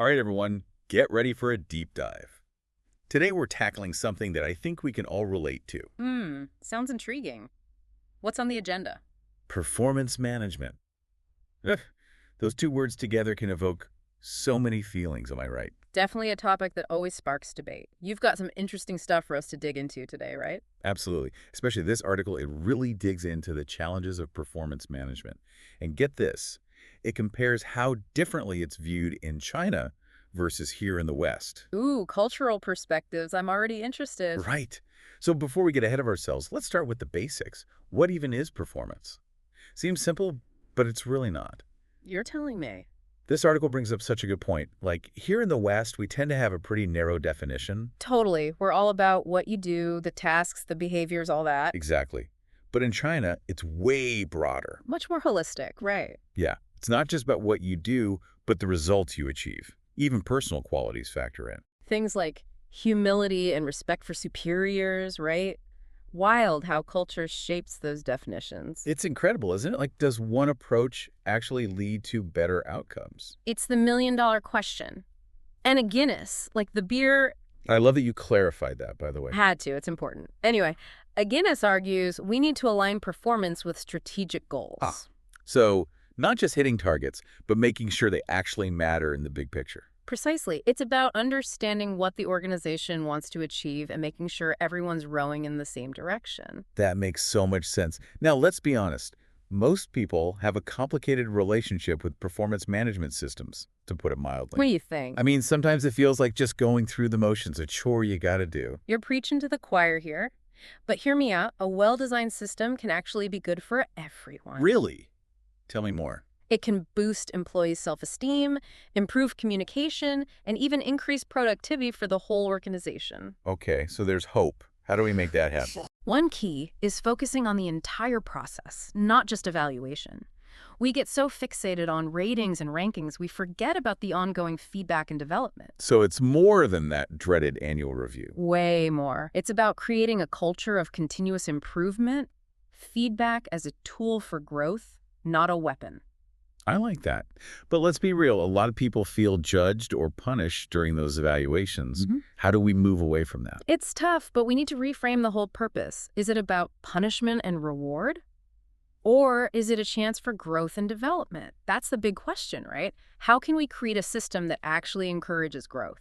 All right, everyone, get ready for a deep dive. Today, we're tackling something that I think we can all relate to. Sounds intriguing. What's on the agenda? Performance management. Ugh, those two words together can evoke so many feelings, am I right? Definitely a topic that always sparks debate. You've got some interesting stuff for us to dig into today, right? Absolutely. Especially this article, it really digs into the challenges of performance management. And get this, it compares how differently it's viewed in China versus here in the West. Ooh, cultural perspectives. I'm already interested. Right. So before we get ahead of ourselves, let's start with the basics. What even is performance? Seems simple, but it's really not. You're telling me. This article brings up such a good point. Like, here in the West, we tend to have a pretty narrow definition. Totally. We're all about what you do, the tasks, the behaviors, all that. Exactly. But in China, it's way broader. Much more holistic, right? Yeah, it's not just about what you do, but the results you achieve. Even personal qualities factor in. Things like humility and respect for superiors, right? Wild how culture shapes those definitions. It's incredible, isn't it? Like, does one approach actually lead to better outcomes? It's the million-dollar question. And a Guinness, like the beer. I love that you clarified that, by the way. Had to. It's important. Anyway, a Guinness argues we need to align performance with strategic goals. So, not just hitting targets, but making sure they actually matter in the big picture. Precisely. It's about understanding what the organization wants to achieve and making sure everyone's rowing in the same direction. That makes so much sense. Now, let's be honest. Most people have a complicated relationship with performance management systems, to put it mildly. What do you think? I mean, sometimes it feels like just going through the motions, a chore you gotta do. You're preaching to the choir here. But hear me out. A well-designed system can actually be good for everyone. Really? Tell me more. It can boost employees' self-esteem, improve communication, and even increase productivity for the whole organization. Okay, so there's hope. How do we make that happen? One key is focusing on the entire process, not just evaluation. We get so fixated on ratings and rankings, we forget about the ongoing feedback and development. So it's more than that dreaded annual review. Way more. It's about creating a culture of continuous improvement, feedback as a tool for growth, not a weapon. I like that. But let's be real. A lot of people feel judged or punished during those evaluations. How do we move away from that? It's tough, but we need to reframe the whole purpose. Is it about punishment and reward? Or is it a chance for growth and development? That's the big question, right? How can we create a system that actually encourages growth?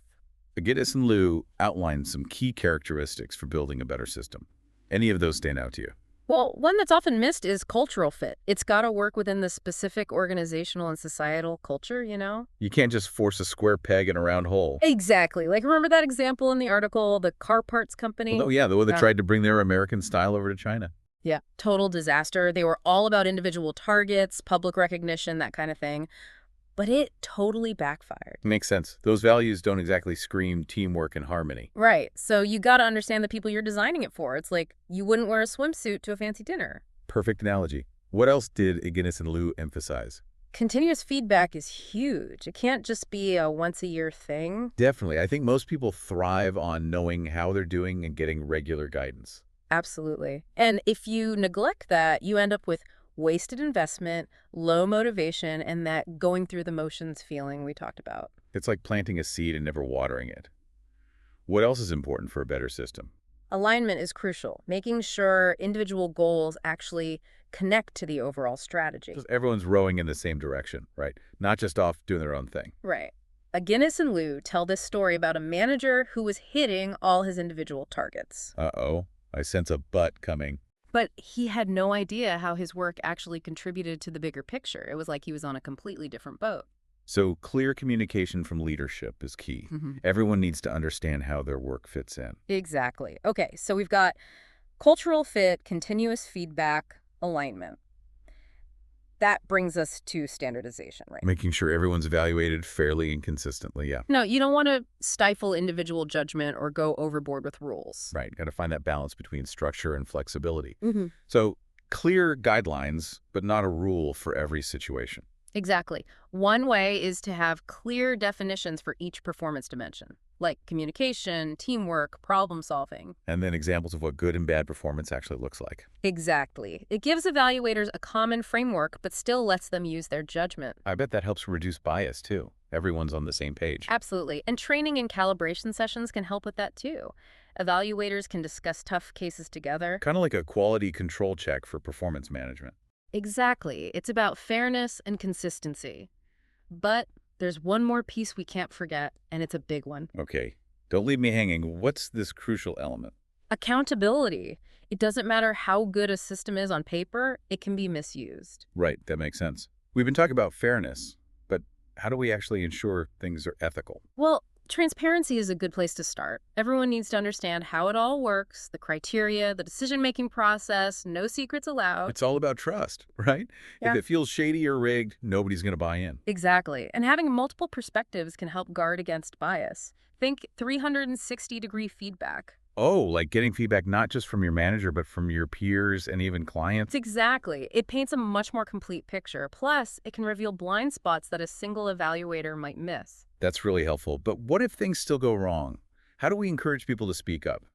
Gittes and Liu outlined some key characteristics for building a better system. Any of those stand out to you? Well, one that's often missed is cultural fit. It's got to work within the specific organizational and societal culture, you know? You can't just force a square peg in a round hole. Exactly. Like, remember that example in the article, the car parts company? Oh, yeah, the one that tried to bring their American style over to China. Yeah, total disaster. They were all about individual targets, public recognition, that kind of thing. But it totally backfired. Makes sense. Those values don't exactly scream teamwork and harmony. Right. So you got to understand the people you're designing it for. It's like you wouldn't wear a swimsuit to a fancy dinner. Perfect analogy. What else did Gittes and Liu emphasize? Continuous feedback is huge. It can't just be a once-a-year thing. Definitely. I think most people thrive on knowing how they're doing and getting regular guidance. Absolutely. And if you neglect that, you end up with wasted investment, low motivation, and that going through the motions feeling we talked about. It's like planting a seed and never watering it. What else is important for a better system? Alignment is crucial, making sure individual goals actually connect to the overall strategy. Because everyone's rowing in the same direction, right? Not just off doing their own thing. Right. Guinness and Liu tell this story about a manager who was hitting all his individual targets. Uh-oh. I sense a but coming. But he had no idea how his work actually contributed to the bigger picture. It was like he was on a completely different boat. So clear communication from leadership is key. Everyone needs to understand how their work fits in. Exactly. Okay, so we've got cultural fit, continuous feedback, alignment. That brings us to standardization, right? Making sure everyone's evaluated fairly and consistently, yeah. No, you don't want to stifle individual judgment or go overboard with rules. Right, got to find that balance between structure and flexibility. So clear guidelines, but not a rule for every situation. Exactly. One way is to have clear definitions for each performance dimension, like communication, teamwork, problem solving. And then examples of what good and bad performance actually looks like. Exactly. It gives evaluators a common framework, but still lets them use their judgment. I bet that helps reduce bias, too. Everyone's on the same page. Absolutely. And training and calibration sessions can help with that too. Evaluators can discuss tough cases together. Kind of like a quality control check for performance management. Exactly. It's about fairness and consistency. But there's one more piece we can't forget, and it's a big one. Okay, don't leave me hanging. What's this crucial element? Accountability. It doesn't matter how good a system is on paper, it can be misused. Right, that makes sense. We've been talking about fairness, but how do we actually ensure things are ethical? Well, transparency is a good place to start. Everyone needs to understand how it all works, the criteria, the decision-making process, no secrets allowed. It's all about trust, right? If Yeah. it feels shady or rigged, nobody's going to buy in. Exactly. And having multiple perspectives can help guard against bias. Think 360-degree feedback. Oh, like getting feedback not just from your manager, but from your peers and even clients? Exactly. It paints a much more complete picture. Plus, it can reveal blind spots that a single evaluator might miss. That's really helpful. But what if things still go wrong? How do we encourage people to speak up?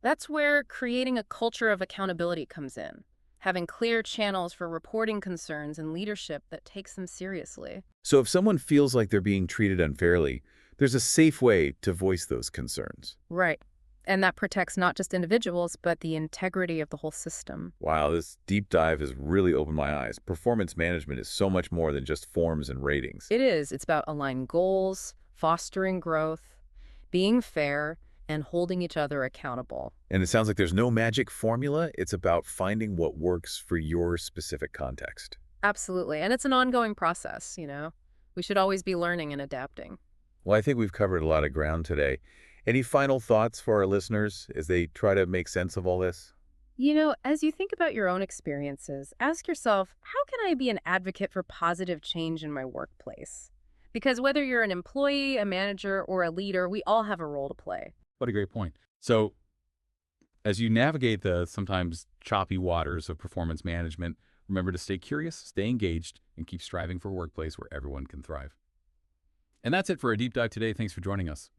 That's where creating a culture of accountability comes in. Having clear channels for reporting concerns and leadership that takes them seriously. So if someone feels like they're being treated unfairly, there's a safe way to voice those concerns. Right. And that protects not just individuals, but the integrity of the whole system. Wow, this deep dive has really opened my eyes. Performance management is so much more than just forms and ratings. It is. It's about aligned goals, fostering growth, being fair, and holding each other accountable. And it sounds like there's no magic formula. It's about finding what works for your specific context. Absolutely. And it's an ongoing process. We should always be learning and adapting. Well, I think we've covered a lot of ground today. Any final thoughts for our listeners as they try to make sense of all this? As you think about your own experiences, ask yourself, how can I be an advocate for positive change in my workplace? Because whether you're an employee, a manager, or a leader, we all have a role to play. What a great point. So as you navigate the sometimes choppy waters of performance management, remember to stay curious, stay engaged, and keep striving for a workplace where everyone can thrive. And that's it for our deep dive today. Thanks for joining us.